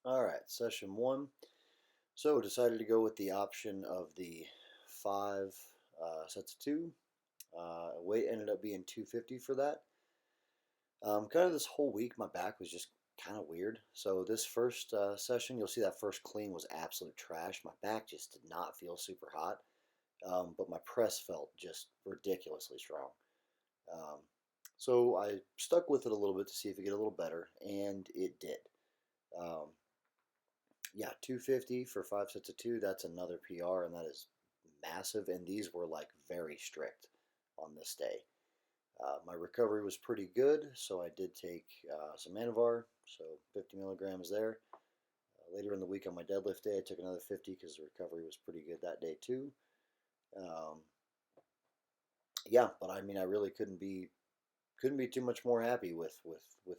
All right, session one. So decided to go with the option of the five sets of two. Weight ended up being 250 for that. Kind of this whole week, my back was just kind of weird. So this first session, you'll see that first clean was absolute trash. My back just did not feel super hot, but my press felt just ridiculously strong. Um, so I stuck with it a little bit to see if it get a little better, and it did. Um, yeah, 250 for five sets of two. That's another PR, and that is massive. And these were like very strict on this day. My recovery was pretty good, so I did take some Anavar, so 50 milligrams there. Later in the week on my deadlift day, I took another 50 because the recovery was pretty good that day too. Um, yeah, but I mean, I really couldn't be too much more happy with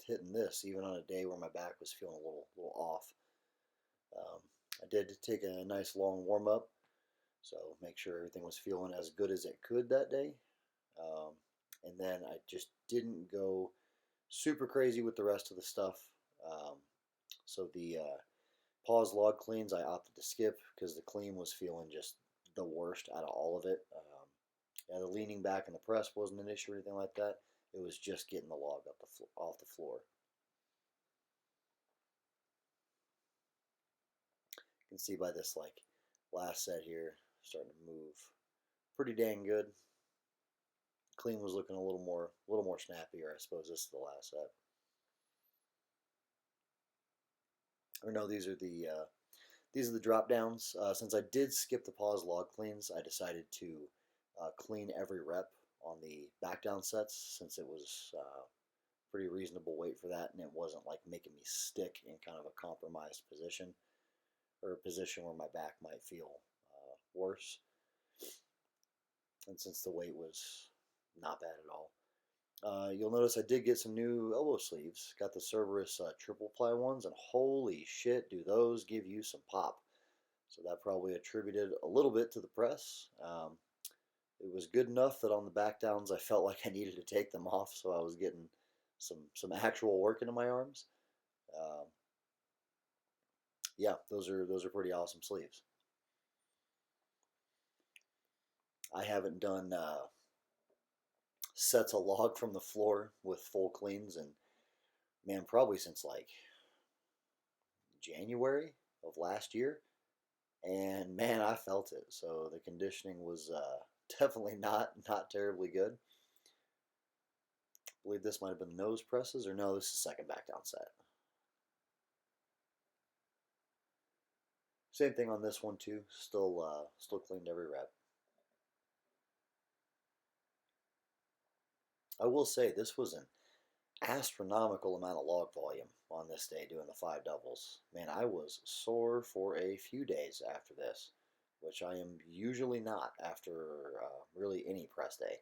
hitting this, even on a day where my back was feeling a little off. Um, I did take a nice long warm up, so make sure everything was feeling as good as it could that day. Um, and then I just didn't go super crazy with the rest of the stuff. Um, so the pause log cleans I opted to skip because the clean was feeling just the worst out of all of it. Yeah, the leaning back and the press wasn't an issue or anything like that. It was just getting the log up off the floor. You can see by this like last set here starting to move pretty dang good. Clean was looking a little more snappier. I suppose this is the last set. Or no, these are the drop downs. Since I did skip the pause log cleans, I decided to clean every rep on the back down sets since it was pretty reasonable weight for that, and it wasn't like making me stick in kind of a compromised position or a position where my back might feel worse. And since the weight was not bad at all. You'll notice I did get some new elbow sleeves. Got the Cerberus triple ply ones, and holy shit, do those give you some pop. So that probably attributed a little bit to the press. It was good enough that on the back downs I felt like I needed to take them off, so I was getting some actual work into my arms. Um, yeah, those are pretty awesome sleeves. I haven't done sets of log from the floor with full cleans, and man, probably since like January of last year. And man, I felt it. So the conditioning was definitely not terribly good. I believe this might have been nose presses, or no, this is second back down set. Same thing on this one too. Still cleaned every rep. I will say this was an astronomical amount of log volume on this day doing the five doubles. Man, I was sore for a few days after this, which I am usually not after really any press day.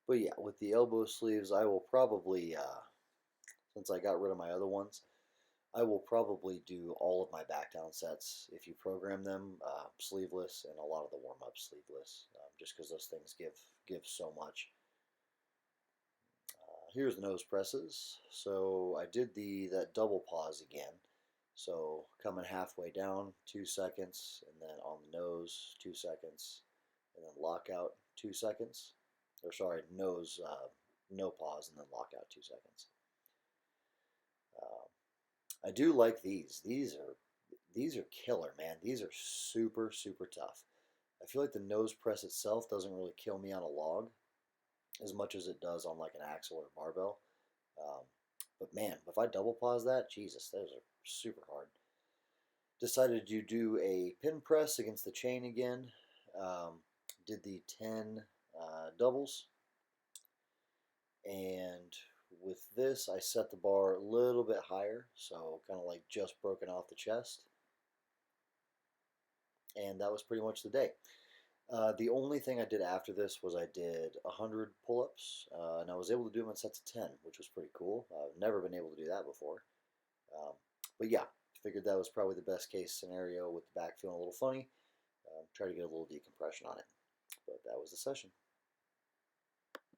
But yeah, with the elbow sleeves, I will probably, since I got rid of my other ones, I will probably do all of my back down sets if you program them sleeveless, and a lot of the warm up sleeveless, just because those things give so much. Here's the nose presses. So I did that double pause again. So coming halfway down, 2 seconds, and then on the nose, 2 seconds, and then lockout, 2 seconds. Or sorry, nose, no pause, and then lockout, 2 seconds. Uh, I do like these. These are killer, man. These are super tough. I feel like the nose press itself doesn't really kill me on a log as much as it does on like an axle or barbell. Um, but man, if I double pause that, Jesus, those are super hard. Decided to do a pin press against the chain again. Did the 10 doubles. And with this, I set the bar a little bit higher, so kind of like just broken off the chest. And that was pretty much the day. The only thing I did after this was I did 100 pull-ups, and I was able to do them in sets of 10, which was pretty cool. I've never been able to do that before. Um, but yeah, figured that was probably the best case scenario with the back feeling a little funny. Try to get a little decompression on it. But that was the session.